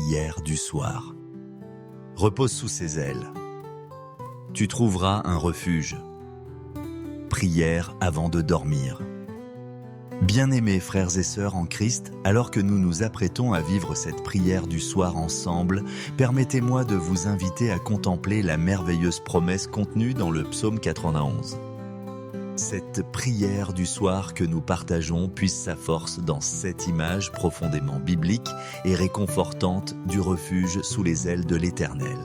prière du soir. Repose sous ses ailes. Tu trouveras un refuge. Prière avant de dormir. Bien-aimés frères et sœurs en Christ, alors que nous nous apprêtons à vivre cette prière du soir ensemble, permettez-moi de vous inviter à contempler la merveilleuse promesse contenue dans le psaume 91. Cette prière du soir que nous partageons puise sa force dans cette image profondément biblique et réconfortante du refuge sous les ailes de l'Éternel.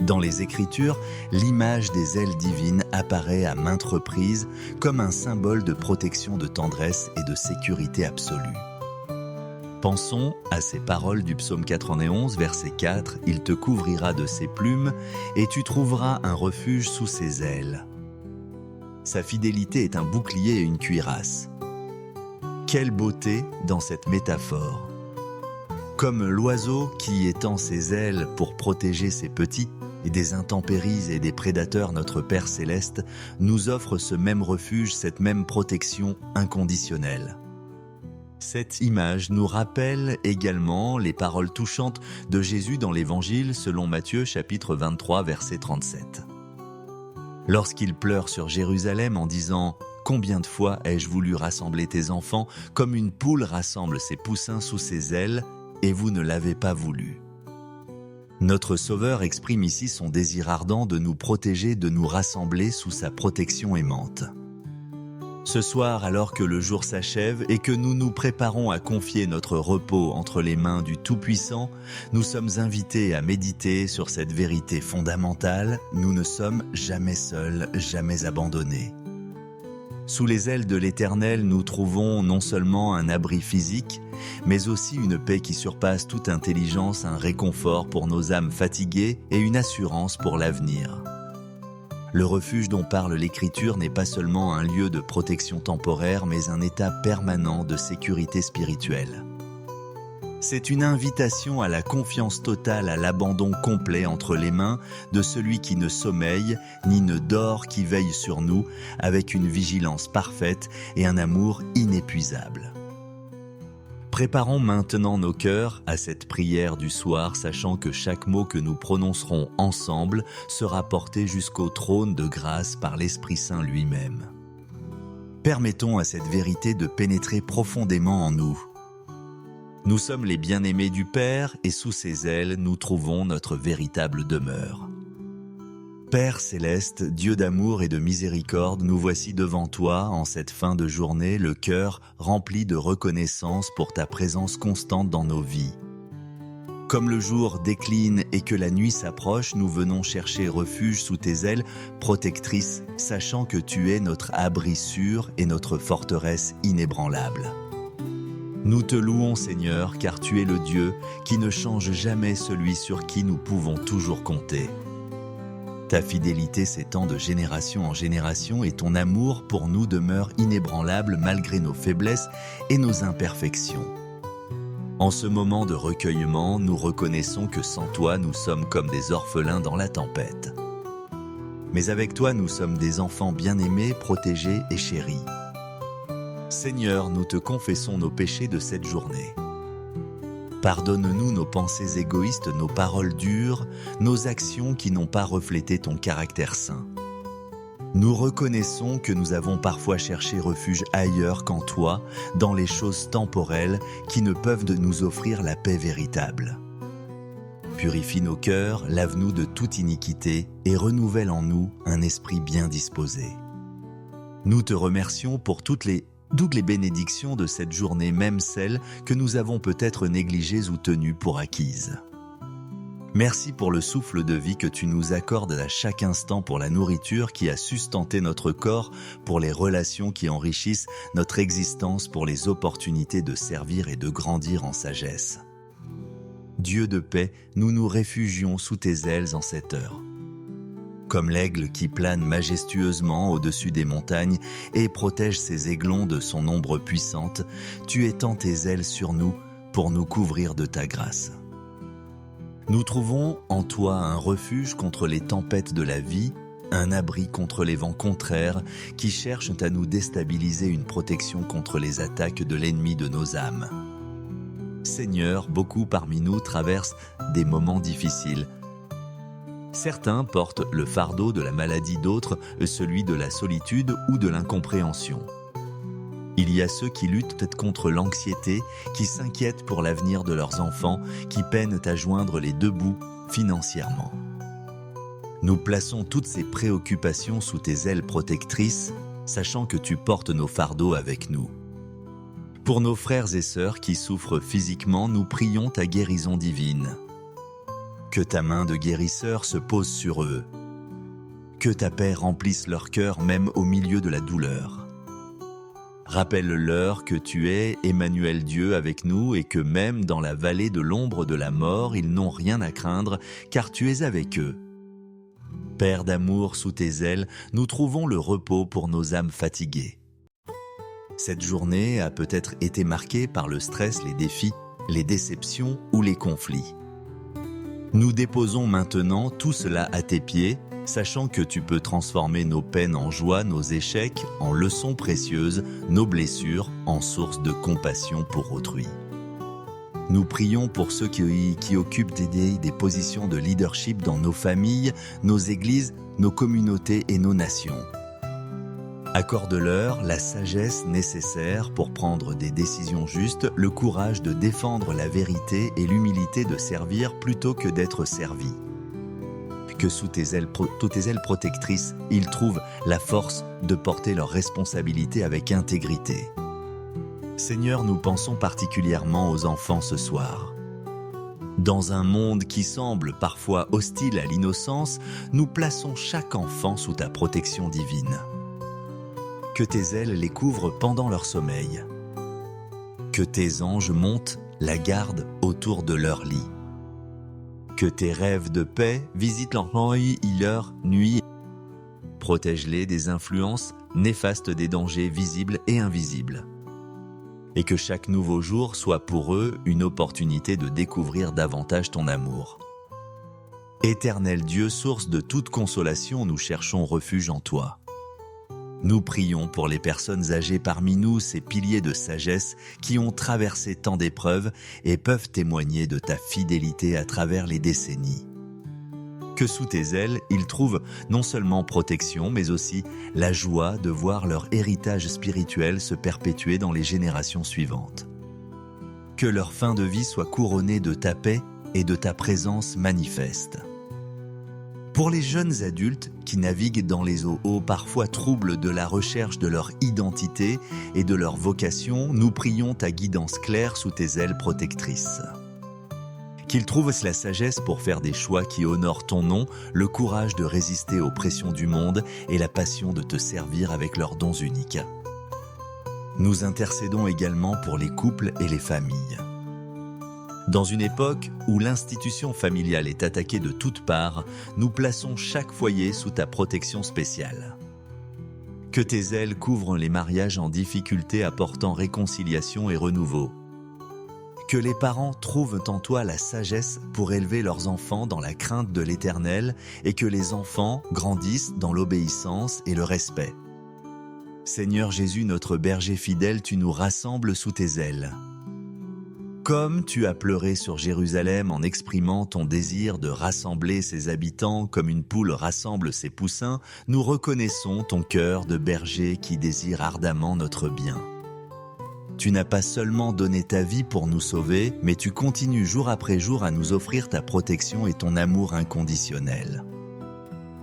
Dans les Écritures, l'image des ailes divines apparaît à maintes reprises comme un symbole de protection, de tendresse et de sécurité absolue. Pensons à ces paroles du psaume 91, verset 4, « Il te couvrira de ses plumes et tu trouveras un refuge sous ses ailes. » Sa fidélité est un bouclier et une cuirasse. Quelle beauté dans cette métaphore! Comme l'oiseau qui étend ses ailes pour protéger ses petits, et des intempéries et des prédateurs, notre Père Céleste nous offre ce même refuge, cette même protection inconditionnelle. Cette image nous rappelle également les paroles touchantes de Jésus dans l'Évangile selon Matthieu chapitre 23 verset 37. Lorsqu'il pleure sur Jérusalem en disant « Combien de fois ai-je voulu rassembler tes enfants comme une poule rassemble ses poussins sous ses ailes, et vous ne l'avez pas voulu ». Notre Sauveur exprime ici son désir ardent de nous protéger, de nous rassembler sous sa protection aimante. Ce soir, alors que le jour s'achève et que nous nous préparons à confier notre repos entre les mains du Tout-Puissant, nous sommes invités à méditer sur cette vérité fondamentale: nous ne sommes jamais seuls, jamais abandonnés. Sous les ailes de l'Éternel, nous trouvons non seulement un abri physique, mais aussi une paix qui surpasse toute intelligence, un réconfort pour nos âmes fatiguées et une assurance pour l'avenir. Le refuge dont parle l'Écriture n'est pas seulement un lieu de protection temporaire, mais un état permanent de sécurité spirituelle. C'est une invitation à la confiance totale, à l'abandon complet entre les mains de celui qui ne sommeille ni ne dort, qui veille sur nous avec une vigilance parfaite et un amour inépuisable. Préparons maintenant nos cœurs à cette prière du soir, sachant que chaque mot que nous prononcerons ensemble sera porté jusqu'au trône de grâce par l'Esprit Saint lui-même. Permettons à cette vérité de pénétrer profondément en nous. Nous sommes les bien-aimés du Père et sous ses ailes, nous trouvons notre véritable demeure. Père Céleste, Dieu d'amour et de miséricorde, nous voici devant toi en cette fin de journée, le cœur rempli de reconnaissance pour ta présence constante dans nos vies. Comme le jour décline et que la nuit s'approche, nous venons chercher refuge sous tes ailes protectrices, sachant que tu es notre abri sûr et notre forteresse inébranlable. Nous te louons, Seigneur, car tu es le Dieu qui ne change jamais, celui sur qui nous pouvons toujours compter. Ta fidélité s'étend de génération en génération et ton amour pour nous demeure inébranlable malgré nos faiblesses et nos imperfections. En ce moment de recueillement, nous reconnaissons que sans toi, nous sommes comme des orphelins dans la tempête. Mais avec toi, nous sommes des enfants bien-aimés, protégés et chéris. Seigneur, nous te confessons nos péchés de cette journée. Pardonne-nous nos pensées égoïstes, nos paroles dures, nos actions qui n'ont pas reflété ton caractère saint. Nous reconnaissons que nous avons parfois cherché refuge ailleurs qu'en toi, dans les choses temporelles qui ne peuvent nous offrir la paix véritable. Purifie nos cœurs, lave-nous de toute iniquité et renouvelle en nous un esprit bien disposé. Nous te remercions pour toutes les bénédictions de cette journée, même celles que nous avons peut-être négligées ou tenues pour acquises. Merci pour le souffle de vie que tu nous accordes à chaque instant, pour la nourriture qui a sustenté notre corps, pour les relations qui enrichissent notre existence, pour les opportunités de servir et de grandir en sagesse. Dieu de paix, nous nous réfugions sous tes ailes en cette heure. Comme l'aigle qui plane majestueusement au-dessus des montagnes et protège ses aiglons de son ombre puissante, tu étends tes ailes sur nous pour nous couvrir de ta grâce. Nous trouvons en toi un refuge contre les tempêtes de la vie, un abri contre les vents contraires qui cherchent à nous déstabiliser, une protection contre les attaques de l'ennemi de nos âmes. Seigneur, beaucoup parmi nous traversent des moments difficiles. Certains portent le fardeau de la maladie, d'autres celui de la solitude ou de l'incompréhension. Il y a ceux qui luttent contre l'anxiété, qui s'inquiètent pour l'avenir de leurs enfants, qui peinent à joindre les deux bouts financièrement. Nous plaçons toutes ces préoccupations sous tes ailes protectrices, sachant que tu portes nos fardeaux avec nous. Pour nos frères et sœurs qui souffrent physiquement, nous prions ta guérison divine. Que ta main de guérisseur se pose sur eux. Que ta paix remplisse leur cœur même au milieu de la douleur. Rappelle-leur que tu es Emmanuel Dieu avec nous et que même dans la vallée de l'ombre de la mort, ils n'ont rien à craindre car tu es avec eux. Père d'amour, sous tes ailes, nous trouvons le repos pour nos âmes fatiguées. Cette journée a peut-être été marquée par le stress, les défis, les déceptions ou les conflits. Nous déposons maintenant tout cela à tes pieds, sachant que tu peux transformer nos peines en joie, nos échecs en leçons précieuses, nos blessures en source de compassion pour autrui. Nous prions pour ceux qui occupent des positions de leadership dans nos familles, nos églises, nos communautés et nos nations. Accorde-leur la sagesse nécessaire pour prendre des décisions justes, le courage de défendre la vérité et l'humilité de servir plutôt que d'être servi. Que sous tes ailes protectrices, ils trouvent la force de porter leurs responsabilités avec intégrité. Seigneur, nous pensons particulièrement aux enfants ce soir. Dans un monde qui semble parfois hostile à l'innocence, nous plaçons chaque enfant sous ta protection divine. Que tes ailes les couvrent pendant leur sommeil. Que tes anges montent la garde autour de leur lit. Que tes rêves de paix visitent leur nuit. Protège-les des influences néfastes des dangers visibles et invisibles. Et que chaque nouveau jour soit pour eux une opportunité de découvrir davantage ton amour. Éternel Dieu, source de toute consolation, nous cherchons refuge en toi. Nous prions pour les personnes âgées parmi nous, ces piliers de sagesse qui ont traversé tant d'épreuves et peuvent témoigner de ta fidélité à travers les décennies. Que sous tes ailes, ils trouvent non seulement protection, mais aussi la joie de voir leur héritage spirituel se perpétuer dans les générations suivantes. Que leur fin de vie soit couronnée de ta paix et de ta présence manifeste. Pour les jeunes adultes qui naviguent dans les eaux parfois troubles de la recherche de leur identité et de leur vocation, nous prions ta guidance claire sous tes ailes protectrices. Qu'ils trouvent la sagesse pour faire des choix qui honorent ton nom, le courage de résister aux pressions du monde et la passion de te servir avec leurs dons uniques. Nous intercédons également pour les couples et les familles. Dans une époque où l'institution familiale est attaquée de toutes parts, nous plaçons chaque foyer sous ta protection spéciale. Que tes ailes couvrent les mariages en difficulté apportant réconciliation et renouveau. Que les parents trouvent en toi la sagesse pour élever leurs enfants dans la crainte de l'Éternel et que les enfants grandissent dans l'obéissance et le respect. Seigneur Jésus, notre berger fidèle, tu nous rassembles sous tes ailes. Comme tu as pleuré sur Jérusalem en exprimant ton désir de rassembler ses habitants comme une poule rassemble ses poussins, nous reconnaissons ton cœur de berger qui désire ardemment notre bien. Tu n'as pas seulement donné ta vie pour nous sauver, mais tu continues jour après jour à nous offrir ta protection et ton amour inconditionnel.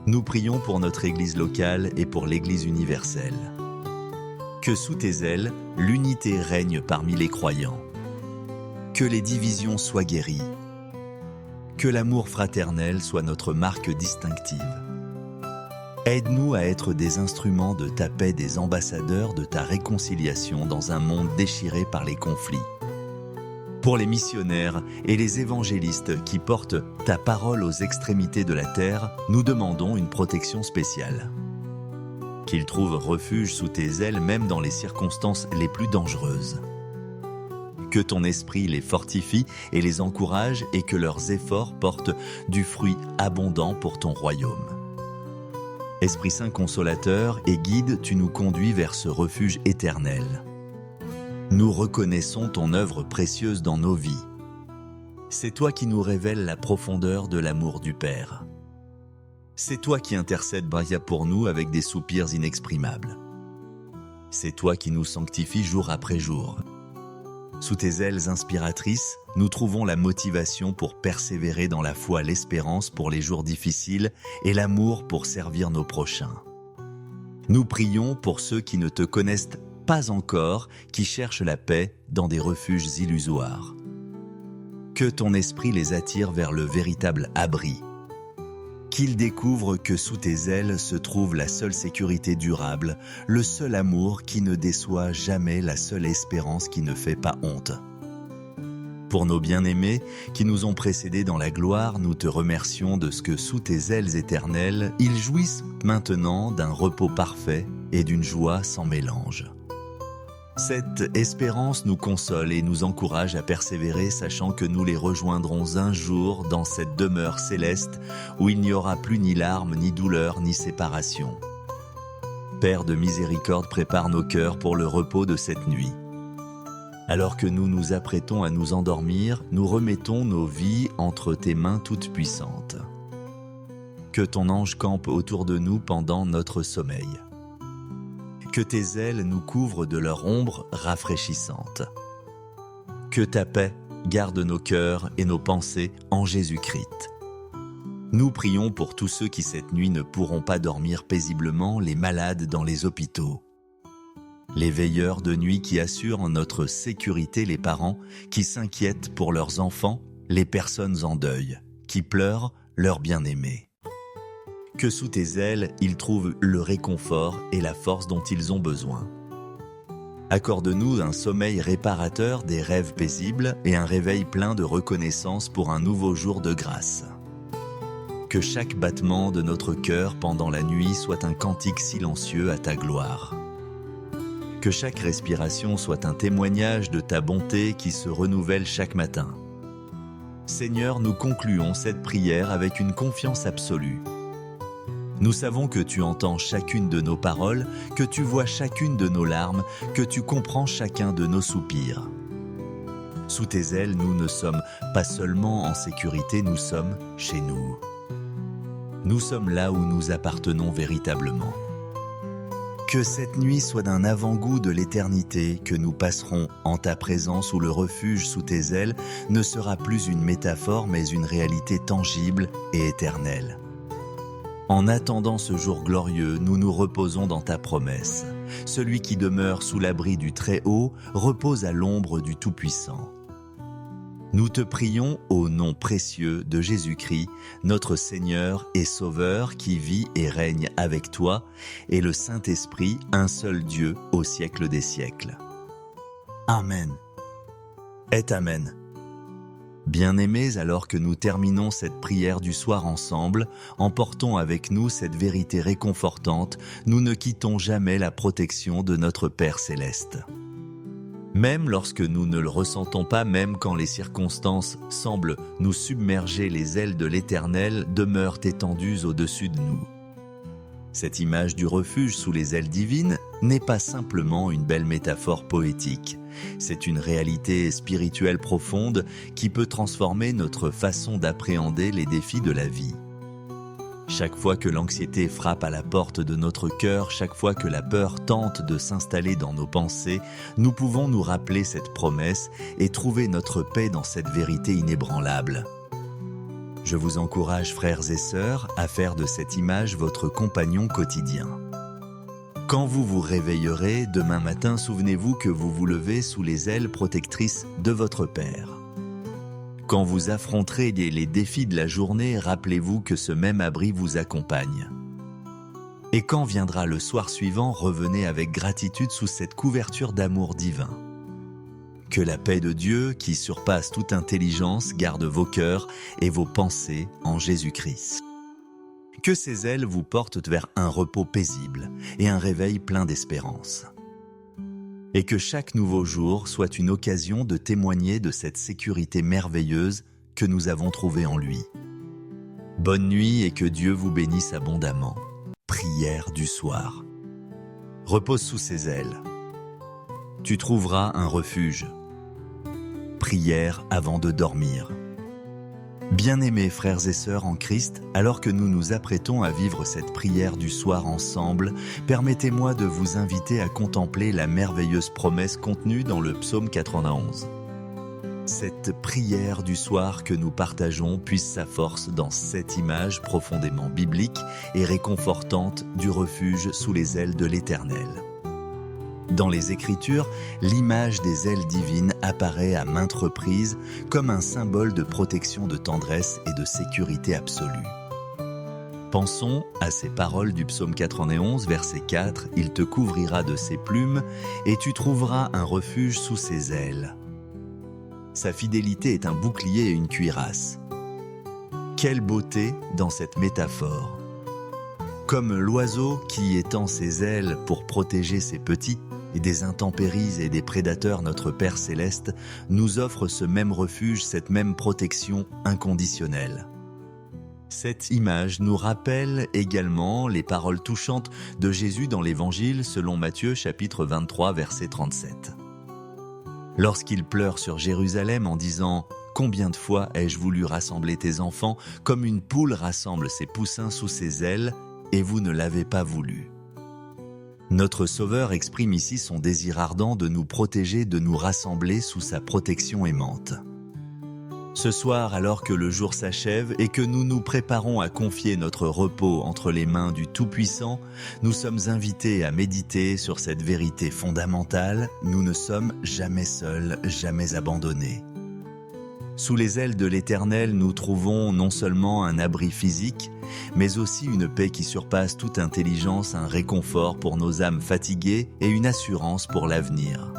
Nous prions pour notre Église locale et pour l'Église universelle. Que sous tes ailes, l'unité règne parmi les croyants. Que les divisions soient guéries. Que l'amour fraternel soit notre marque distinctive. Aide-nous à être des instruments de ta paix, des ambassadeurs de ta réconciliation dans un monde déchiré par les conflits. Pour les missionnaires et les évangélistes qui portent ta parole aux extrémités de la terre, nous demandons une protection spéciale. Qu'ils trouvent refuge sous tes ailes même dans les circonstances les plus dangereuses. Que ton esprit les fortifie et les encourage et que leurs efforts portent du fruit abondant pour ton royaume. Esprit Saint consolateur et guide, tu nous conduis vers ce refuge éternel. Nous reconnaissons ton œuvre précieuse dans nos vies. C'est toi qui nous révèles la profondeur de l'amour du Père. C'est toi qui intercèdes pour nous avec des soupirs inexprimables. C'est toi qui nous sanctifies jour après jour. Sous tes ailes inspiratrices, nous trouvons la motivation pour persévérer dans la foi, l'espérance pour les jours difficiles et l'amour pour servir nos prochains. Nous prions pour ceux qui ne te connaissent pas encore, qui cherchent la paix dans des refuges illusoires. Que ton esprit les attire vers le véritable abri. Qu'ils découvrent que sous tes ailes se trouve la seule sécurité durable, le seul amour qui ne déçoit jamais, la seule espérance qui ne fait pas honte. Pour nos bien-aimés qui nous ont précédés dans la gloire, nous te remercions de ce que sous tes ailes éternelles, ils jouissent maintenant d'un repos parfait et d'une joie sans mélange. Cette espérance nous console et nous encourage à persévérer, sachant que nous les rejoindrons un jour dans cette demeure céleste où il n'y aura plus ni larmes, ni douleur, ni séparation. Père de miséricorde, prépare nos cœurs pour le repos de cette nuit. Alors que nous nous apprêtons à nous endormir, nous remettons nos vies entre tes mains toutes puissantes. Que ton ange campe autour de nous pendant notre sommeil. Que tes ailes nous couvrent de leur ombre rafraîchissante. Que ta paix garde nos cœurs et nos pensées en Jésus-Christ. Nous prions pour tous ceux qui cette nuit ne pourront pas dormir paisiblement, les malades dans les hôpitaux. Les veilleurs de nuit qui assurent notre sécurité, les parents qui s'inquiètent pour leurs enfants, les personnes en deuil, qui pleurent leurs bien-aimés. Que sous tes ailes, ils trouvent le réconfort et la force dont ils ont besoin. Accorde-nous un sommeil réparateur, des rêves paisibles et un réveil plein de reconnaissance pour un nouveau jour de grâce. Que chaque battement de notre cœur pendant la nuit soit un cantique silencieux à ta gloire. Que chaque respiration soit un témoignage de ta bonté qui se renouvelle chaque matin. Seigneur, nous concluons cette prière avec une confiance absolue. Nous savons que tu entends chacune de nos paroles, que tu vois chacune de nos larmes, que tu comprends chacun de nos soupirs. Sous tes ailes, nous ne sommes pas seulement en sécurité, nous sommes chez nous. Nous sommes là où nous appartenons véritablement. Que cette nuit soit d'un avant-goût de l'éternité que nous passerons en ta présence, où le refuge sous tes ailes ne sera plus une métaphore mais une réalité tangible et éternelle. En attendant ce jour glorieux, nous nous reposons dans ta promesse. Celui qui demeure sous l'abri du Très-Haut repose à l'ombre du Tout-Puissant. Nous te prions au nom précieux de Jésus-Christ, notre Seigneur et Sauveur, qui vit et règne avec toi, et le Saint-Esprit, un seul Dieu, au siècle des siècles. Amen. Et Amen. Bien-aimés, alors que nous terminons cette prière du soir ensemble, emportons avec nous cette vérité réconfortante, nous ne quittons jamais la protection de notre Père Céleste. Même lorsque nous ne le ressentons pas, même quand les circonstances semblent nous submerger, les ailes de l'Éternel demeurent étendues au-dessus de nous. Cette image du refuge sous les ailes divines n'est pas simplement une belle métaphore poétique. C'est une réalité spirituelle profonde qui peut transformer notre façon d'appréhender les défis de la vie. Chaque fois que l'anxiété frappe à la porte de notre cœur, chaque fois que la peur tente de s'installer dans nos pensées, nous pouvons nous rappeler cette promesse et trouver notre paix dans cette vérité inébranlable. Je vous encourage, frères et sœurs, à faire de cette image votre compagnon quotidien. Quand vous vous réveillerez demain matin, souvenez-vous que vous vous levez sous les ailes protectrices de votre Père. Quand vous affronterez les défis de la journée, rappelez-vous que ce même abri vous accompagne. Et quand viendra le soir suivant, revenez avec gratitude sous cette couverture d'amour divin. Que la paix de Dieu, qui surpasse toute intelligence, garde vos cœurs et vos pensées en Jésus-Christ. Que ses ailes vous portent vers un repos paisible et un réveil plein d'espérance. Et que chaque nouveau jour soit une occasion de témoigner de cette sécurité merveilleuse que nous avons trouvée en lui. Bonne nuit et que Dieu vous bénisse abondamment. Prière du soir. Repose sous ses ailes. Tu trouveras un refuge. Prière avant de dormir. Bien-aimés frères et sœurs en Christ, alors que nous nous apprêtons à vivre cette prière du soir ensemble, permettez-moi de vous inviter à contempler la merveilleuse promesse contenue dans le psaume 91. Cette prière du soir que nous partageons puise sa force dans cette image profondément biblique et réconfortante du refuge sous les ailes de l'Éternel. Dans les Écritures, l'image des ailes divines apparaît à maintes reprises comme un symbole de protection, de tendresse et de sécurité absolue. Pensons à ces paroles du psaume 91, verset 4, « Il te couvrira de ses plumes et tu trouveras un refuge sous ses ailes. » Sa fidélité est un bouclier et une cuirasse. Quelle beauté dans cette métaphore! Comme l'oiseau qui étend ses ailes pour protéger ses petits, et des intempéries et des prédateurs, notre Père Céleste nous offre ce même refuge, cette même protection inconditionnelle. Cette image nous rappelle également les paroles touchantes de Jésus dans l'Évangile selon Matthieu chapitre 23 verset 37. Lorsqu'il pleure sur Jérusalem en disant « Combien de fois ai-je voulu rassembler tes enfants comme une poule rassemble ses poussins sous ses ailes, et vous ne l'avez pas voulu ». Notre Sauveur exprime ici son désir ardent de nous protéger, de nous rassembler sous sa protection aimante. Ce soir, alors que le jour s'achève et que nous nous préparons à confier notre repos entre les mains du Tout-Puissant, nous sommes invités à méditer sur cette vérité fondamentale: nous ne sommes jamais seuls, jamais abandonnés. Sous les ailes de l'Éternel, nous trouvons non seulement un abri physique, mais aussi une paix qui surpasse toute intelligence, un réconfort pour nos âmes fatiguées et une assurance pour l'avenir.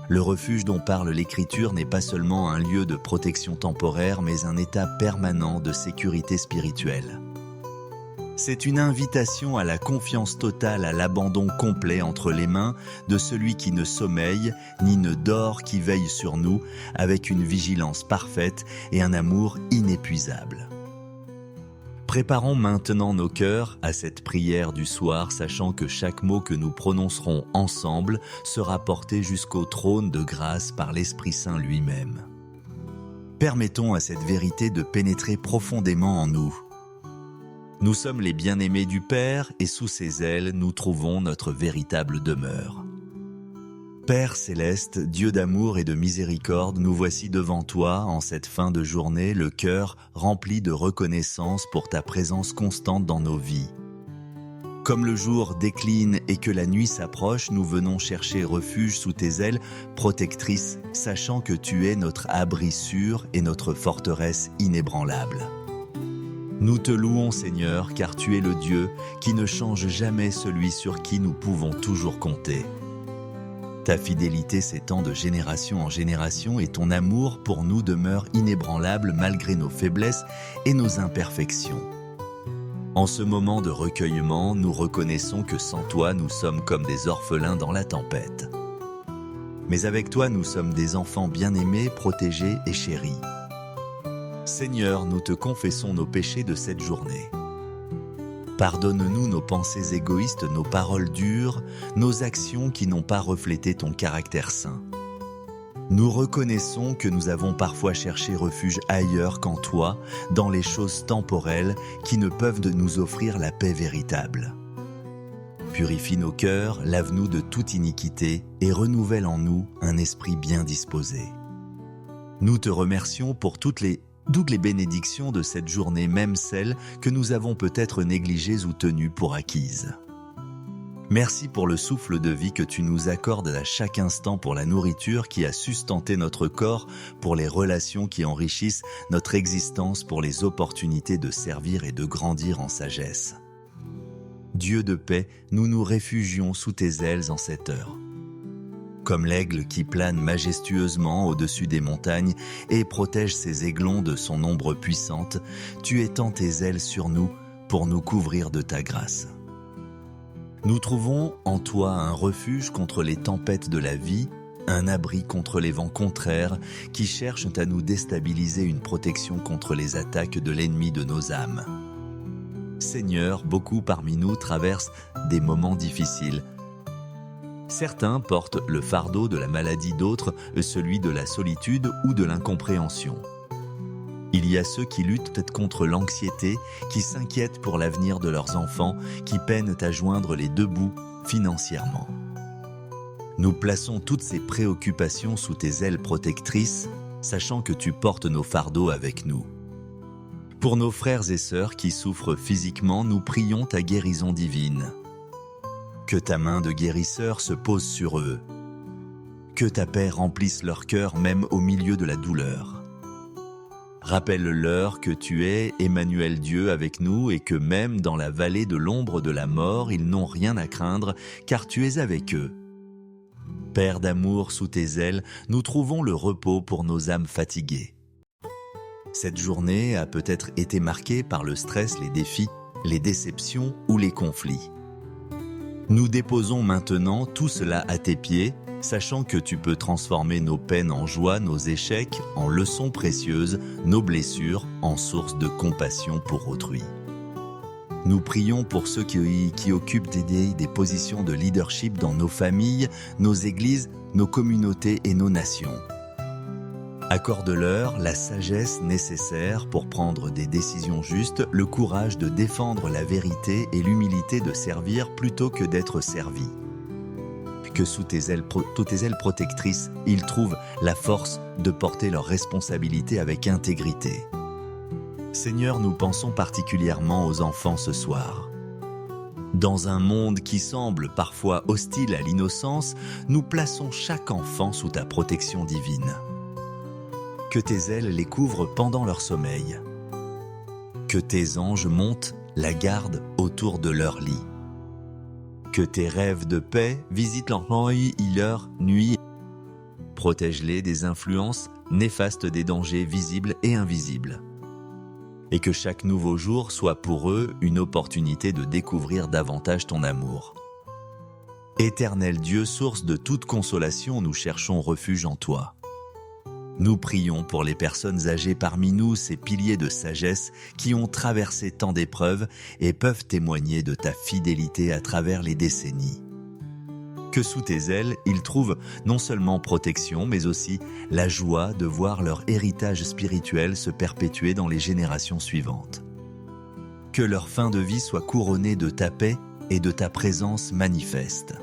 Le refuge dont parle l'Écriture n'est pas seulement un lieu de protection temporaire, mais un état permanent de sécurité spirituelle. C'est une invitation à la confiance totale, à l'abandon complet entre les mains de celui qui ne sommeille ni ne dort, qui veille sur nous avec une vigilance parfaite et un amour inépuisable. Préparons maintenant nos cœurs à cette prière du soir, sachant que chaque mot que nous prononcerons ensemble sera porté jusqu'au trône de grâce par l'Esprit Saint lui-même. Permettons à cette vérité de pénétrer profondément en nous. Nous sommes les bien-aimés du Père et sous ses ailes, nous trouvons notre véritable demeure. Père Céleste, Dieu d'amour et de miséricorde, nous voici devant toi en cette fin de journée, le cœur rempli de reconnaissance pour ta présence constante dans nos vies. Comme le jour décline et que la nuit s'approche, nous venons chercher refuge sous tes ailes protectrices, sachant que tu es notre abri sûr et notre forteresse inébranlable. Nous te louons, Seigneur, car tu es le Dieu qui ne change jamais, celui sur qui nous pouvons toujours compter. Ta fidélité s'étend de génération en génération et ton amour pour nous demeure inébranlable malgré nos faiblesses et nos imperfections. En ce moment de recueillement, nous reconnaissons que sans toi, nous sommes comme des orphelins dans la tempête. Mais avec toi, nous sommes des enfants bien-aimés, protégés et chéris. Seigneur, nous te confessons nos péchés de cette journée. Pardonne-nous nos pensées égoïstes, nos paroles dures, nos actions qui n'ont pas reflété ton caractère saint. Nous reconnaissons que nous avons parfois cherché refuge ailleurs qu'en toi, dans les choses temporelles qui ne peuvent nous offrir la paix véritable. Purifie nos cœurs, lave-nous de toute iniquité et renouvelle en nous un esprit bien disposé. Nous te remercions pour toutes les bénédictions de cette journée, même celles que nous avons peut-être négligées ou tenues pour acquises. Merci pour le souffle de vie que tu nous accordes à chaque instant, pour la nourriture qui a sustenté notre corps, pour les relations qui enrichissent notre existence, pour les opportunités de servir et de grandir en sagesse. Dieu de paix, nous nous réfugions sous tes ailes en cette heure. Comme l'aigle qui plane majestueusement au-dessus des montagnes et protège ses aiglons de son ombre puissante, tu étends tes ailes sur nous pour nous couvrir de ta grâce. Nous trouvons en toi un refuge contre les tempêtes de la vie, un abri contre les vents contraires qui cherchent à nous déstabiliser, une protection contre les attaques de l'ennemi de nos âmes. Seigneur, beaucoup parmi nous traversent des moments difficiles. Certains portent le fardeau de la maladie, d'autres celui de la solitude ou de l'incompréhension. Il y a ceux qui luttent contre l'anxiété, qui s'inquiètent pour l'avenir de leurs enfants, qui peinent à joindre les deux bouts financièrement. Nous plaçons toutes ces préoccupations sous tes ailes protectrices, sachant que tu portes nos fardeaux avec nous. Pour nos frères et sœurs qui souffrent physiquement, nous prions ta guérison divine. Que ta main de guérisseur se pose sur eux. Que ta paix remplisse leur cœur même au milieu de la douleur. Rappelle-leur que tu es Emmanuel Dieu avec nous et que même dans la vallée de l'ombre de la mort, ils n'ont rien à craindre car tu es avec eux. Père d'amour, sous tes ailes, nous trouvons le repos pour nos âmes fatiguées. Cette journée a peut-être été marquée par le stress, les défis, les déceptions ou les conflits. Nous déposons maintenant tout cela à tes pieds, sachant que tu peux transformer nos peines en joie, nos échecs en leçons précieuses, nos blessures en source de compassion pour autrui. Nous prions pour ceux qui occupent des positions de leadership dans nos familles, nos églises, nos communautés et nos nations. Accorde-leur la sagesse nécessaire pour prendre des décisions justes, le courage de défendre la vérité et l'humilité de servir plutôt que d'être servi. Que sous tes ailes protectrices, ils trouvent la force de porter leurs responsabilités avec intégrité. Seigneur, nous pensons particulièrement aux enfants ce soir. Dans un monde qui semble parfois hostile à l'innocence, nous plaçons chaque enfant sous ta protection divine. Que tes ailes les couvrent pendant leur sommeil. Que tes anges montent la garde autour de leur lit. Que tes rêves de paix visitent leur nuit. Protège-les des influences néfastes des dangers visibles et invisibles. Et que chaque nouveau jour soit pour eux une opportunité de découvrir davantage ton amour. Éternel Dieu, source de toute consolation, nous cherchons refuge en toi. Nous prions pour les personnes âgées parmi nous, ces piliers de sagesse qui ont traversé tant d'épreuves et peuvent témoigner de ta fidélité à travers les décennies. Que sous tes ailes, ils trouvent non seulement protection, mais aussi la joie de voir leur héritage spirituel se perpétuer dans les générations suivantes. Que leur fin de vie soit couronnée de ta paix et de ta présence manifeste.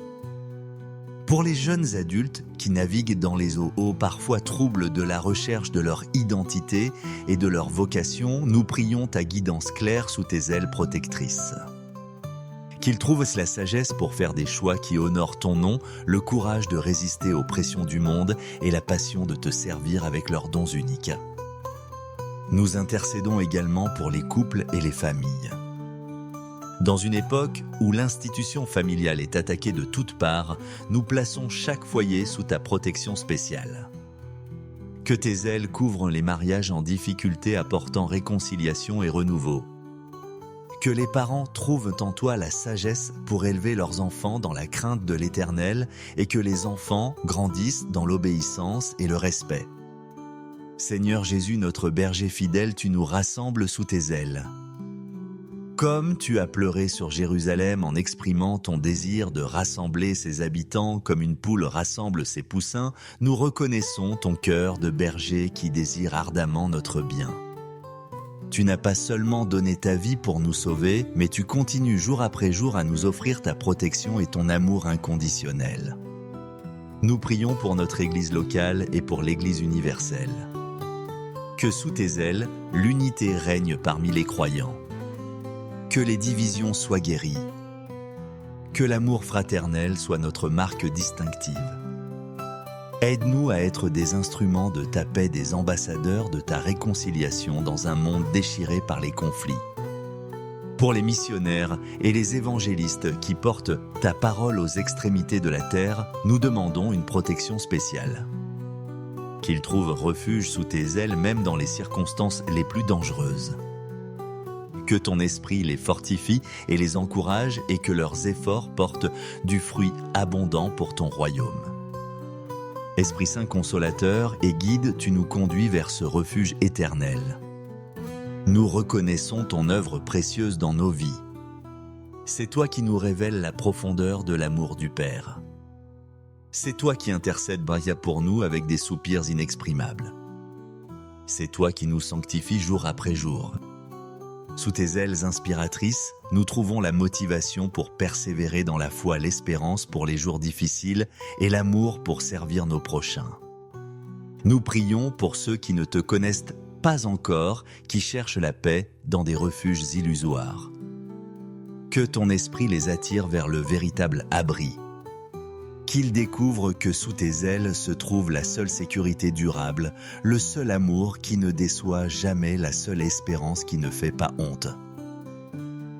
Pour les jeunes adultes qui naviguent dans les eaux parfois troubles de la recherche de leur identité et de leur vocation, nous prions ta guidance claire sous tes ailes protectrices. Qu'ils trouvent la sagesse pour faire des choix qui honorent ton nom, le courage de résister aux pressions du monde et la passion de te servir avec leurs dons uniques. Nous intercédons également pour les couples et les familles. Dans une époque où l'institution familiale est attaquée de toutes parts, nous plaçons chaque foyer sous ta protection spéciale. Que tes ailes couvrent les mariages en difficulté apportant réconciliation et renouveau. Que les parents trouvent en toi la sagesse pour élever leurs enfants dans la crainte de l'Éternel et que les enfants grandissent dans l'obéissance et le respect. Seigneur Jésus, notre berger fidèle, tu nous rassembles sous tes ailes. Comme tu as pleuré sur Jérusalem en exprimant ton désir de rassembler ses habitants comme une poule rassemble ses poussins, nous reconnaissons ton cœur de berger qui désire ardemment notre bien. Tu n'as pas seulement donné ta vie pour nous sauver, mais tu continues jour après jour à nous offrir ta protection et ton amour inconditionnel. Nous prions pour notre Église locale et pour l'Église universelle. Que sous tes ailes, l'unité règne parmi les croyants. Que les divisions soient guéries. Que l'amour fraternel soit notre marque distinctive. Aide-nous à être des instruments de ta paix, des ambassadeurs de ta réconciliation dans un monde déchiré par les conflits. Pour les missionnaires et les évangélistes qui portent ta parole aux extrémités de la terre, nous demandons une protection spéciale. Qu'ils trouvent refuge sous tes ailes même dans les circonstances les plus dangereuses. Que ton esprit les fortifie et les encourage et que leurs efforts portent du fruit abondant pour ton royaume. Esprit Saint consolateur et guide, tu nous conduis vers ce refuge éternel. Nous reconnaissons ton œuvre précieuse dans nos vies. C'est toi qui nous révèles la profondeur de l'amour du Père. C'est toi qui intercèdes pour nous avec des soupirs inexprimables. C'est toi qui nous sanctifies jour après jour. Sous tes ailes inspiratrices, nous trouvons la motivation pour persévérer dans la foi, l'espérance pour les jours difficiles et l'amour pour servir nos prochains. Nous prions pour ceux qui ne te connaissent pas encore, qui cherchent la paix dans des refuges illusoires. Que ton esprit les attire vers le véritable abri. Qu'ils découvrent que sous tes ailes se trouve la seule sécurité durable, le seul amour qui ne déçoit jamais, la seule espérance qui ne fait pas honte.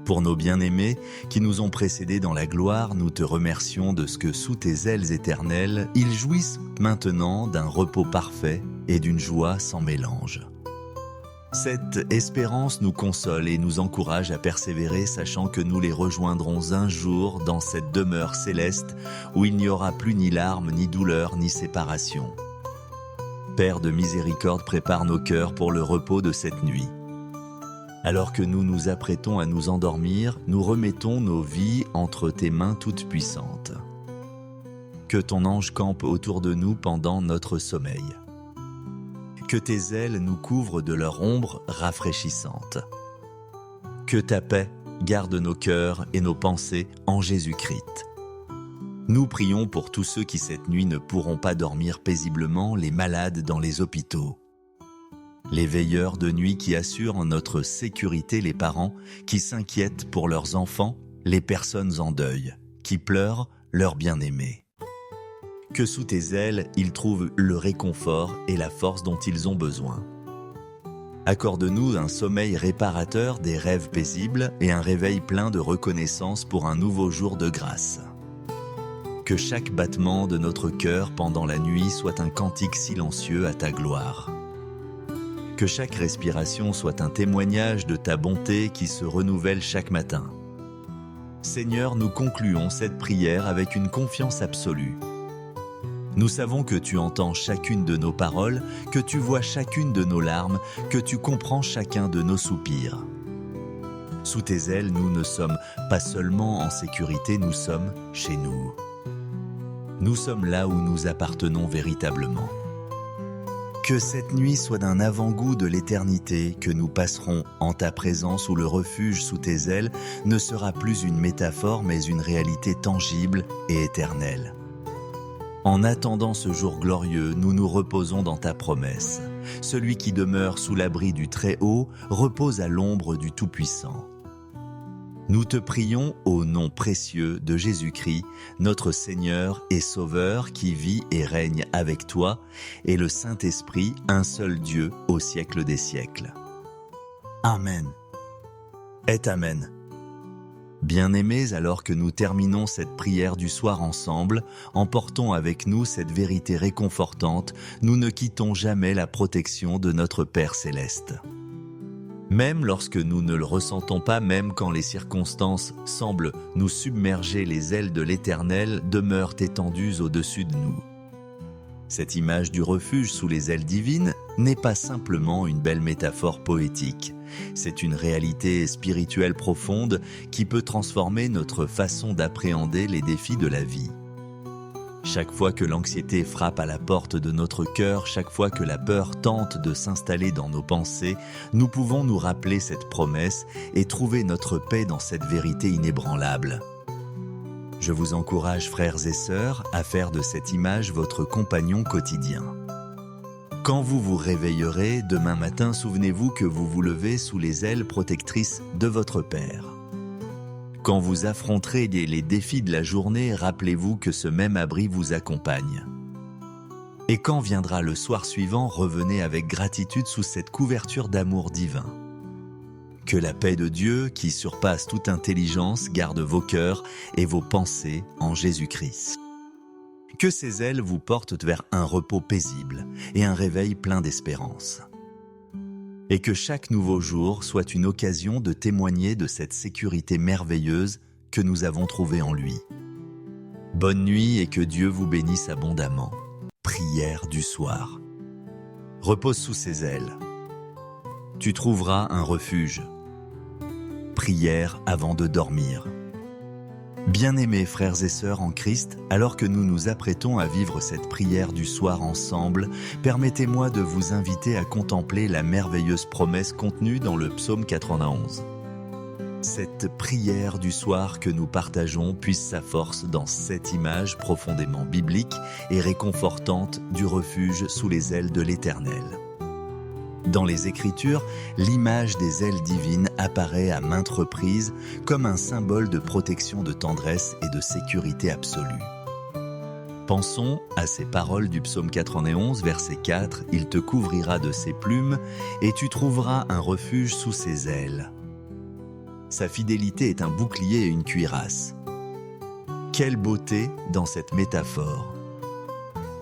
Pour nos bien-aimés qui nous ont précédés dans la gloire, nous te remercions de ce que sous tes ailes éternelles, ils jouissent maintenant d'un repos parfait et d'une joie sans mélange. Cette espérance nous console et nous encourage à persévérer, sachant que nous les rejoindrons un jour dans cette demeure céleste où il n'y aura plus ni larmes, ni douleur, ni séparation. Père de miséricorde, prépare nos cœurs pour le repos de cette nuit. Alors que nous nous apprêtons à nous endormir, nous remettons nos vies entre tes mains toutes puissantes. Que ton ange campe autour de nous pendant notre sommeil. Que tes ailes nous couvrent de leur ombre rafraîchissante. Que ta paix garde nos cœurs et nos pensées en Jésus-Christ. Nous prions pour tous ceux qui cette nuit ne pourront pas dormir paisiblement, les malades dans les hôpitaux. Les veilleurs de nuit qui assurent en notre sécurité, les parents qui s'inquiètent pour leurs enfants, les personnes en deuil, qui pleurent leurs bien-aimés. Que sous tes ailes, ils trouvent le réconfort et la force dont ils ont besoin. Accorde-nous un sommeil réparateur, des rêves paisibles et un réveil plein de reconnaissance pour un nouveau jour de grâce. Que chaque battement de notre cœur pendant la nuit soit un cantique silencieux à ta gloire. Que chaque respiration soit un témoignage de ta bonté qui se renouvelle chaque matin. Seigneur, nous concluons cette prière avec une confiance absolue. Nous savons que tu entends chacune de nos paroles, que tu vois chacune de nos larmes, que tu comprends chacun de nos soupirs. Sous tes ailes, nous ne sommes pas seulement en sécurité, nous sommes chez nous. Nous sommes là où nous appartenons véritablement. Que cette nuit soit d'un avant-goût de l'éternité que nous passerons en ta présence, où le refuge sous tes ailes ne sera plus une métaphore mais une réalité tangible et éternelle. En attendant ce jour glorieux, nous nous reposons dans ta promesse. Celui qui demeure sous l'abri du Très-Haut repose à l'ombre du Tout-Puissant. Nous te prions au nom précieux de Jésus-Christ, notre Seigneur et Sauveur, qui vit et règne avec toi, et le Saint-Esprit, un seul Dieu, au siècle des siècles. Amen. Et Amen. Bien-aimés, alors que nous terminons cette prière du soir ensemble, emportons avec nous cette vérité réconfortante, nous ne quittons jamais la protection de notre Père Céleste. Même lorsque nous ne le ressentons pas, même quand les circonstances semblent nous submerger, les ailes de l'Éternel demeurent étendues au-dessus de nous. Cette image du refuge sous les ailes divines n'est pas simplement une belle métaphore poétique. C'est une réalité spirituelle profonde qui peut transformer notre façon d'appréhender les défis de la vie. Chaque fois que l'anxiété frappe à la porte de notre cœur, chaque fois que la peur tente de s'installer dans nos pensées, nous pouvons nous rappeler cette promesse et trouver notre paix dans cette vérité inébranlable. Je vous encourage, frères et sœurs, à faire de cette image votre compagnon quotidien. Quand vous vous réveillerez demain matin, souvenez-vous que vous vous levez sous les ailes protectrices de votre Père. Quand vous affronterez les défis de la journée, rappelez-vous que ce même abri vous accompagne. Et quand viendra le soir suivant, revenez avec gratitude sous cette couverture d'amour divin. Que la paix de Dieu, qui surpasse toute intelligence, garde vos cœurs et vos pensées en Jésus-Christ. Que ses ailes vous portent vers un repos paisible et un réveil plein d'espérance. Et que chaque nouveau jour soit une occasion de témoigner de cette sécurité merveilleuse que nous avons trouvée en lui. Bonne nuit et que Dieu vous bénisse abondamment. Prière du soir. Repose sous ses ailes. Tu trouveras un refuge. Prière avant de dormir. Bien-aimés frères et sœurs en Christ, alors que nous nous apprêtons à vivre cette prière du soir ensemble, permettez-moi de vous inviter à contempler la merveilleuse promesse contenue dans le psaume 91. Cette prière du soir que nous partageons puise sa force dans cette image profondément biblique et réconfortante du refuge sous les ailes de l'Éternel. Dans les Écritures, l'image des ailes divines apparaît à maintes reprises comme un symbole de protection, de tendresse et de sécurité absolue. Pensons à ces paroles du psaume 91, verset 4, « Il te couvrira de ses plumes et tu trouveras un refuge sous ses ailes. » Sa fidélité est un bouclier et une cuirasse. Quelle beauté dans cette métaphore!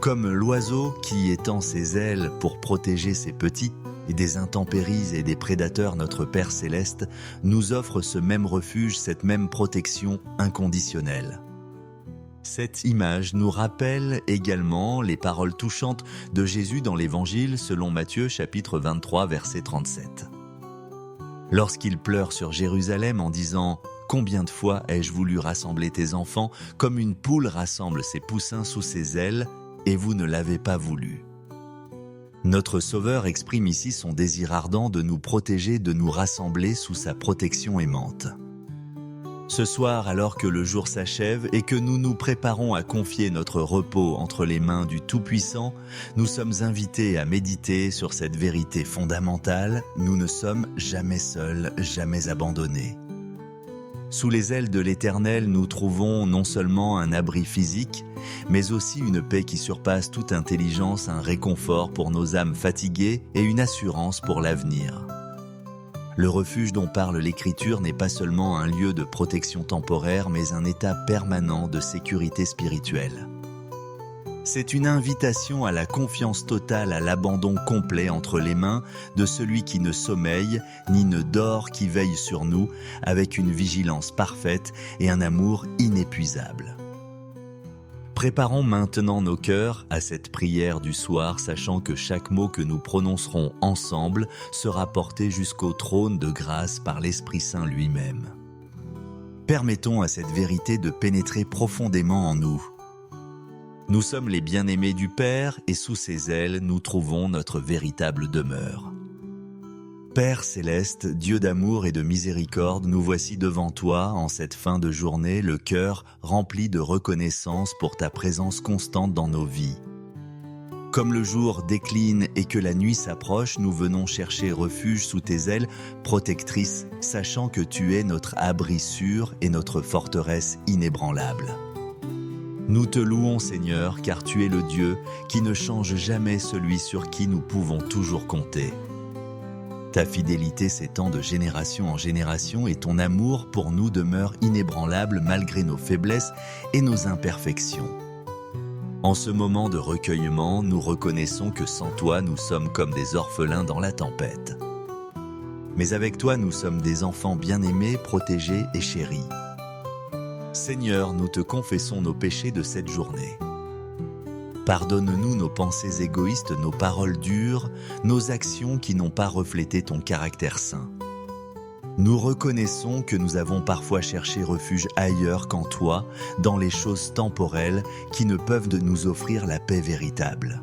Comme l'oiseau qui étend ses ailes pour protéger ses petits, et des intempéries et des prédateurs, notre Père Céleste nous offre ce même refuge, cette même protection inconditionnelle. Cette image nous rappelle également les paroles touchantes de Jésus dans l'Évangile selon Matthieu chapitre 23 verset 37. Lorsqu'il pleure sur Jérusalem en disant « Combien de fois ai-je voulu rassembler tes enfants comme une poule rassemble ses poussins sous ses ailes, et vous ne l'avez pas voulu ». Notre Sauveur exprime ici son désir ardent de nous protéger, de nous rassembler sous sa protection aimante. Ce soir, alors que le jour s'achève et que nous nous préparons à confier notre repos entre les mains du Tout-Puissant, nous sommes invités à méditer sur cette vérité fondamentale: nous ne sommes jamais seuls, jamais abandonnés. Sous les ailes de l'Éternel, nous trouvons non seulement un abri physique, mais aussi une paix qui surpasse toute intelligence, un réconfort pour nos âmes fatiguées et une assurance pour l'avenir. Le refuge dont parle l'Écriture n'est pas seulement un lieu de protection temporaire, mais un état permanent de sécurité spirituelle. C'est une invitation à la confiance totale, à l'abandon complet entre les mains de celui qui ne sommeille ni ne dort, qui veille sur nous avec une vigilance parfaite et un amour inépuisable. Préparons maintenant nos cœurs à cette prière du soir, sachant que chaque mot que nous prononcerons ensemble sera porté jusqu'au trône de grâce par l'Esprit Saint lui-même. Permettons à cette vérité de pénétrer profondément en nous. Nous sommes les bien-aimés du Père et sous ses ailes, nous trouvons notre véritable demeure. Père Céleste, Dieu d'amour et de miséricorde, nous voici devant toi en cette fin de journée, le cœur rempli de reconnaissance pour ta présence constante dans nos vies. Comme le jour décline et que la nuit s'approche, nous venons chercher refuge sous tes ailes protectrices, sachant que tu es notre abri sûr et notre forteresse inébranlable. Nous te louons, Seigneur, car tu es le Dieu qui ne change jamais, celui sur qui nous pouvons toujours compter. Ta fidélité s'étend de génération en génération et ton amour pour nous demeure inébranlable malgré nos faiblesses et nos imperfections. En ce moment de recueillement, nous reconnaissons que sans toi, nous sommes comme des orphelins dans la tempête. Mais avec toi, nous sommes des enfants bien-aimés, protégés et chéris. Seigneur, nous te confessons nos péchés de cette journée. Pardonne-nous nos pensées égoïstes, nos paroles dures, nos actions qui n'ont pas reflété ton caractère saint. Nous reconnaissons que nous avons parfois cherché refuge ailleurs qu'en toi, dans les choses temporelles qui ne peuvent nous offrir la paix véritable.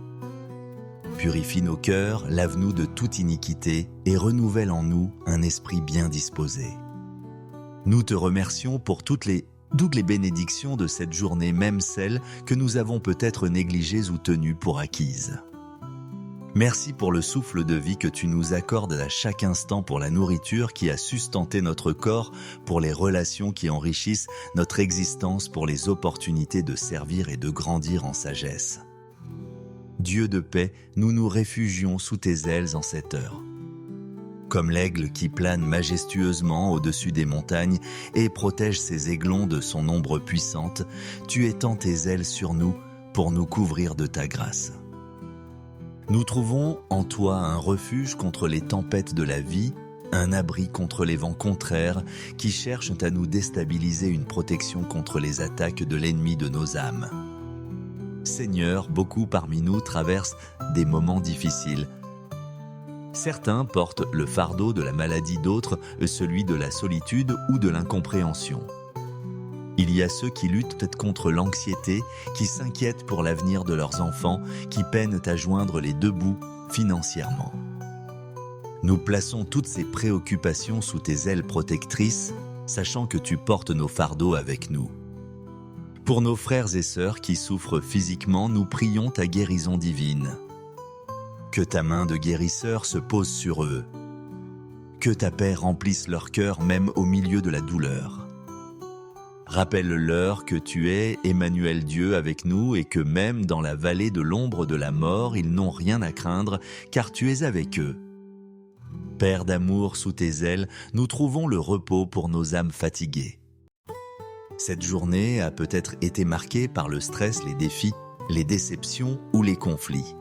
Purifie nos cœurs, lave-nous de toute iniquité et renouvelle en nous un esprit bien disposé. Nous te remercions pour toutes les bénédictions de cette journée, même celles que nous avons peut-être négligées ou tenues pour acquises. Merci pour le souffle de vie que tu nous accordes à chaque instant, pour la nourriture qui a sustenté notre corps, pour les relations qui enrichissent notre existence, pour les opportunités de servir et de grandir en sagesse. Dieu de paix, nous nous réfugions sous tes ailes en cette heure. Comme l'aigle qui plane majestueusement au-dessus des montagnes et protège ses aiglons de son ombre puissante, tu étends tes ailes sur nous pour nous couvrir de ta grâce. Nous trouvons en toi un refuge contre les tempêtes de la vie, un abri contre les vents contraires qui cherchent à nous déstabiliser, une protection contre les attaques de l'ennemi de nos âmes. Seigneur, beaucoup parmi nous traversent des moments difficiles. Certains portent le fardeau de la maladie, d'autres celui de la solitude ou de l'incompréhension. Il y a ceux qui luttent contre l'anxiété, qui s'inquiètent pour l'avenir de leurs enfants, qui peinent à joindre les deux bouts financièrement. Nous plaçons toutes ces préoccupations sous tes ailes protectrices, sachant que tu portes nos fardeaux avec nous. Pour nos frères et sœurs qui souffrent physiquement, nous prions ta guérison divine. Que ta main de guérisseur se pose sur eux. Que ta paix remplisse leur cœur même au milieu de la douleur. Rappelle-leur que tu es Emmanuel Dieu avec nous et que même dans la vallée de l'ombre de la mort, ils n'ont rien à craindre, car tu es avec eux. Père d'amour, sous tes ailes, nous trouvons le repos pour nos âmes fatiguées. Cette journée a peut-être été marquée par le stress, les défis, les déceptions ou les conflits.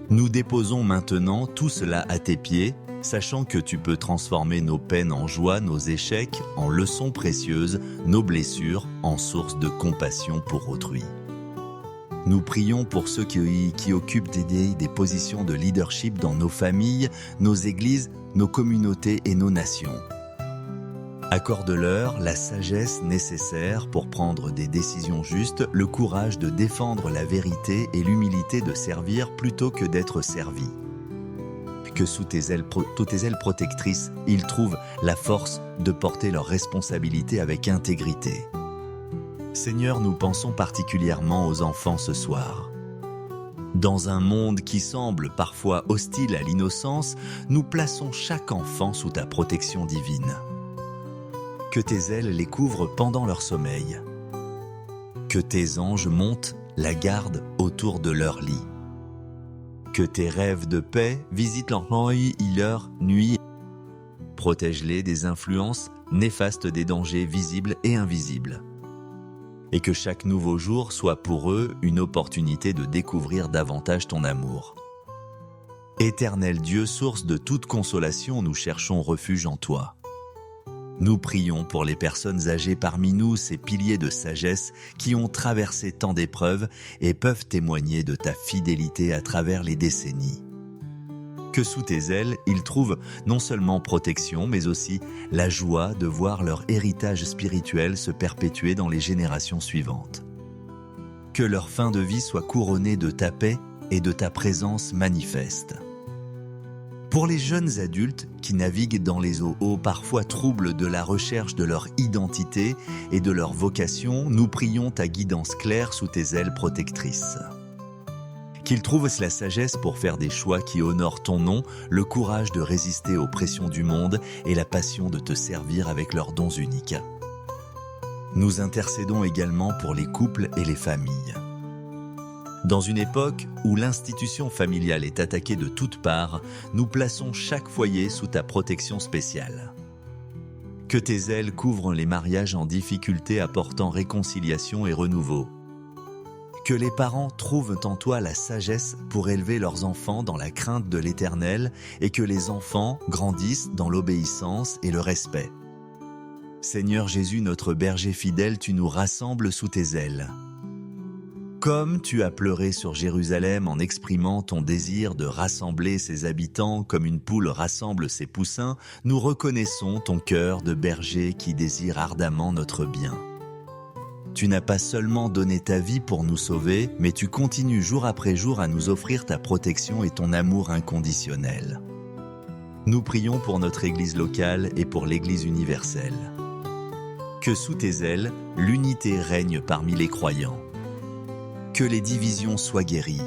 Nous déposons maintenant tout cela à tes pieds, sachant que tu peux transformer nos peines en joie, nos échecs en leçons précieuses, nos blessures en source de compassion pour autrui. Nous prions pour ceux qui occupent des positions de leadership dans nos familles, nos églises, nos communautés et nos nations. Accorde-leur la sagesse nécessaire pour prendre des décisions justes, le courage de défendre la vérité et l'humilité de servir plutôt que d'être servi. Que sous tes ailes protectrices, ils trouvent la force de porter leurs responsabilités avec intégrité. Seigneur, nous pensons particulièrement aux enfants ce soir. Dans un monde qui semble parfois hostile à l'innocence, nous plaçons chaque enfant sous ta protection divine. Que tes ailes les couvrent pendant leur sommeil. Que tes anges montent la garde autour de leur lit. Que tes rêves de paix visitent leur nuit. Protège-les des influences néfastes des dangers visibles et invisibles. Et que chaque nouveau jour soit pour eux une opportunité de découvrir davantage ton amour. Éternel Dieu, source de toute consolation, nous cherchons refuge en toi. Nous prions pour les personnes âgées parmi nous, ces piliers de sagesse qui ont traversé tant d'épreuves et peuvent témoigner de ta fidélité à travers les décennies. Que sous tes ailes, ils trouvent non seulement protection, mais aussi la joie de voir leur héritage spirituel se perpétuer dans les générations suivantes. Que leur fin de vie soit couronnée de ta paix et de ta présence manifeste. Pour les jeunes adultes qui naviguent dans les eaux parfois troubles de la recherche de leur identité et de leur vocation, nous prions ta guidance claire sous tes ailes protectrices. Qu'ils trouvent la sagesse pour faire des choix qui honorent ton nom, le courage de résister aux pressions du monde et la passion de te servir avec leurs dons uniques. Nous intercédons également pour les couples et les familles. Dans une époque où l'institution familiale est attaquée de toutes parts, nous plaçons chaque foyer sous ta protection spéciale. Que tes ailes couvrent les mariages en difficulté apportant réconciliation et renouveau. Que les parents trouvent en toi la sagesse pour élever leurs enfants dans la crainte de l'Éternel et que les enfants grandissent dans l'obéissance et le respect. Seigneur Jésus, notre berger fidèle, tu nous rassembles sous tes ailes. Comme tu as pleuré sur Jérusalem en exprimant ton désir de rassembler ses habitants comme une poule rassemble ses poussins, nous reconnaissons ton cœur de berger qui désire ardemment notre bien. Tu n'as pas seulement donné ta vie pour nous sauver, mais tu continues jour après jour à nous offrir ta protection et ton amour inconditionnel. Nous prions pour notre Église locale et pour l'Église universelle. Que sous tes ailes, l'unité règne parmi les croyants. Que les divisions soient guéries.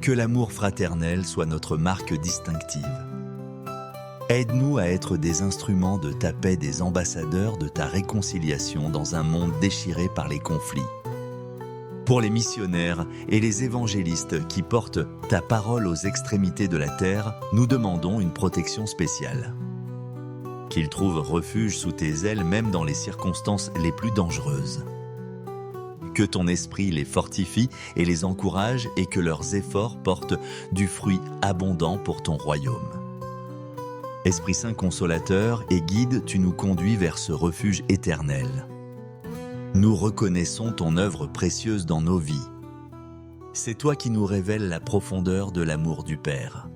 Que l'amour fraternel soit notre marque distinctive. Aide-nous à être des instruments de ta paix, des ambassadeurs de ta réconciliation dans un monde déchiré par les conflits. Pour les missionnaires et les évangélistes qui portent ta parole aux extrémités de la terre, nous demandons une protection spéciale. Qu'ils trouvent refuge sous tes ailes même dans les circonstances les plus dangereuses. Que ton esprit les fortifie et les encourage et que leurs efforts portent du fruit abondant pour ton royaume. Esprit Saint consolateur et guide, tu nous conduis vers ce refuge éternel. Nous reconnaissons ton œuvre précieuse dans nos vies. C'est toi qui nous révèles la profondeur de l'amour du Père.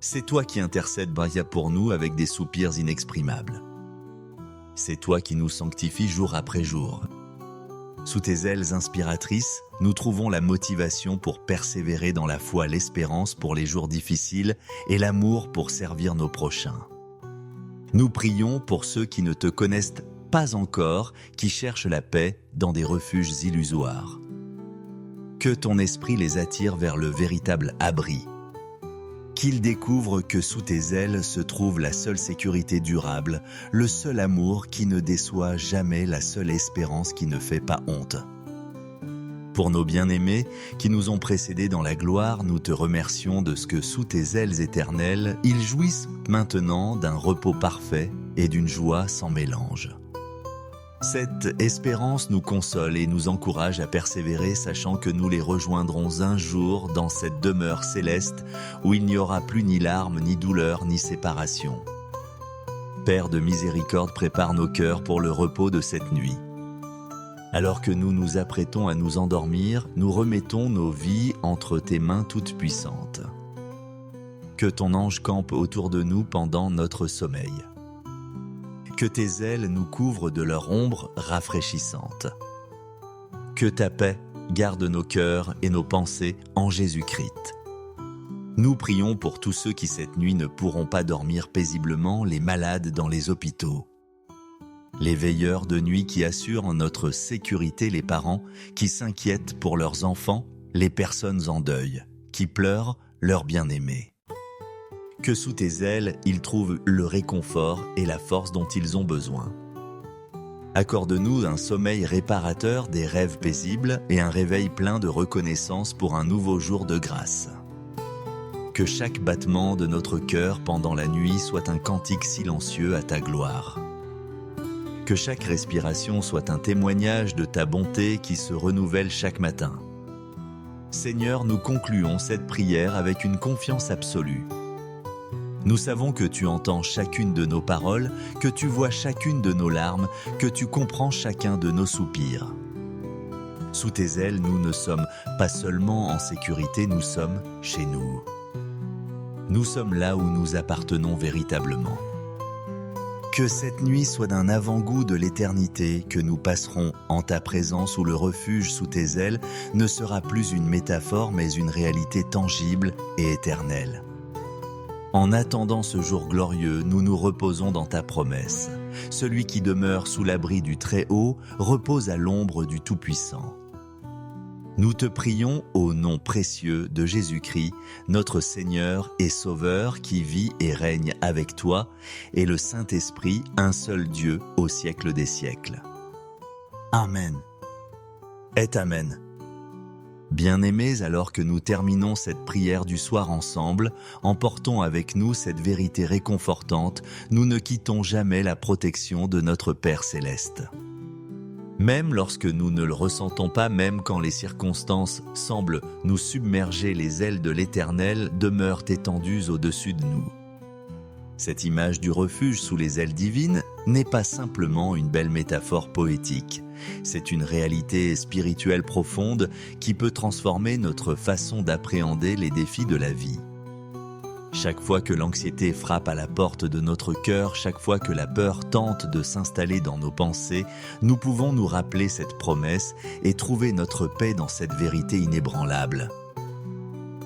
C'est toi qui intercèdes pour nous avec des soupirs inexprimables. C'est toi qui nous sanctifies jour après jour. Sous tes ailes inspiratrices, nous trouvons la motivation pour persévérer dans la foi, l'espérance pour les jours difficiles et l'amour pour servir nos prochains. Nous prions pour ceux qui ne te connaissent pas encore, qui cherchent la paix dans des refuges illusoires. Que ton esprit les attire vers le véritable abri. Qu'ils découvrent que sous tes ailes se trouve la seule sécurité durable, le seul amour qui ne déçoit jamais, la seule espérance qui ne fait pas honte. Pour nos bien-aimés qui nous ont précédés dans la gloire, nous te remercions de ce que sous tes ailes éternelles, ils jouissent maintenant d'un repos parfait et d'une joie sans mélange. Cette espérance nous console et nous encourage à persévérer, sachant que nous les rejoindrons un jour dans cette demeure céleste où il n'y aura plus ni larmes, ni douleur, ni séparation. Père de miséricorde, prépare nos cœurs pour le repos de cette nuit. Alors que nous nous apprêtons à nous endormir, nous remettons nos vies entre tes mains toutes puissantes. Que ton ange campe autour de nous pendant notre sommeil. Que tes ailes nous couvrent de leur ombre rafraîchissante. Que ta paix garde nos cœurs et nos pensées en Jésus-Christ. Nous prions pour tous ceux qui cette nuit ne pourront pas dormir paisiblement, les malades dans les hôpitaux. Les veilleurs de nuit qui assurent en notre sécurité, les parents qui s'inquiètent pour leurs enfants, les personnes en deuil, qui pleurent leurs bien-aimés. Que sous tes ailes, ils trouvent le réconfort et la force dont ils ont besoin. Accorde-nous un sommeil réparateur, des rêves paisibles et un réveil plein de reconnaissance pour un nouveau jour de grâce. Que chaque battement de notre cœur pendant la nuit soit un cantique silencieux à ta gloire. Que chaque respiration soit un témoignage de ta bonté qui se renouvelle chaque matin. Seigneur, nous concluons cette prière avec une confiance absolue. Nous savons que tu entends chacune de nos paroles, que tu vois chacune de nos larmes, que tu comprends chacun de nos soupirs. Sous tes ailes, nous ne sommes pas seulement en sécurité, nous sommes chez nous. Nous sommes là où nous appartenons véritablement. Que cette nuit soit d'un avant-goût de l'éternité que nous passerons en ta présence où le refuge sous tes ailes ne sera plus une métaphore mais une réalité tangible et éternelle. En attendant ce jour glorieux, nous nous reposons dans ta promesse. Celui qui demeure sous l'abri du Très-Haut repose à l'ombre du Tout-Puissant. Nous te prions au nom précieux de Jésus-Christ, notre Seigneur et Sauveur qui vit et règne avec toi, et le Saint-Esprit, un seul Dieu au siècle des siècles. Amen. Et Amen. Bien-aimés, alors que nous terminons cette prière du soir ensemble, emportons avec nous cette vérité réconfortante, nous ne quittons jamais la protection de notre Père Céleste. Même lorsque nous ne le ressentons pas, même quand les circonstances semblent nous submerger, les ailes de l'Éternel demeurent étendues au-dessus de nous. Cette image du refuge sous les ailes divines n'est pas simplement une belle métaphore poétique. C'est une réalité spirituelle profonde qui peut transformer notre façon d'appréhender les défis de la vie. Chaque fois que l'anxiété frappe à la porte de notre cœur, chaque fois que la peur tente de s'installer dans nos pensées, nous pouvons nous rappeler cette promesse et trouver notre paix dans cette vérité inébranlable.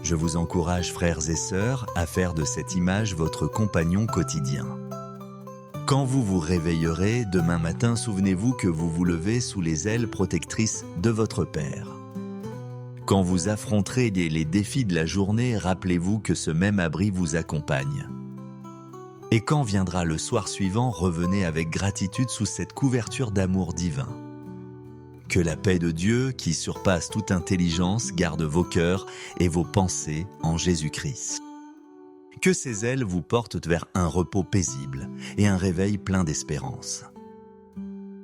Je vous encourage, frères et sœurs, à faire de cette image votre compagnon quotidien. Quand vous vous réveillerez demain matin, souvenez-vous que vous vous levez sous les ailes protectrices de votre Père. Quand vous affronterez les défis de la journée, rappelez-vous que ce même abri vous accompagne. Et quand viendra le soir suivant, revenez avec gratitude sous cette couverture d'amour divin. Que la paix de Dieu, qui surpasse toute intelligence, garde vos cœurs et vos pensées en Jésus-Christ. Que ses ailes vous portent vers un repos paisible et un réveil plein d'espérance.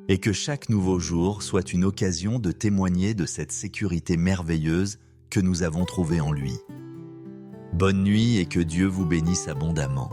Et que chaque nouveau jour soit une occasion de témoigner de cette sécurité merveilleuse que nous avons trouvée en lui. Bonne nuit et que Dieu vous bénisse abondamment.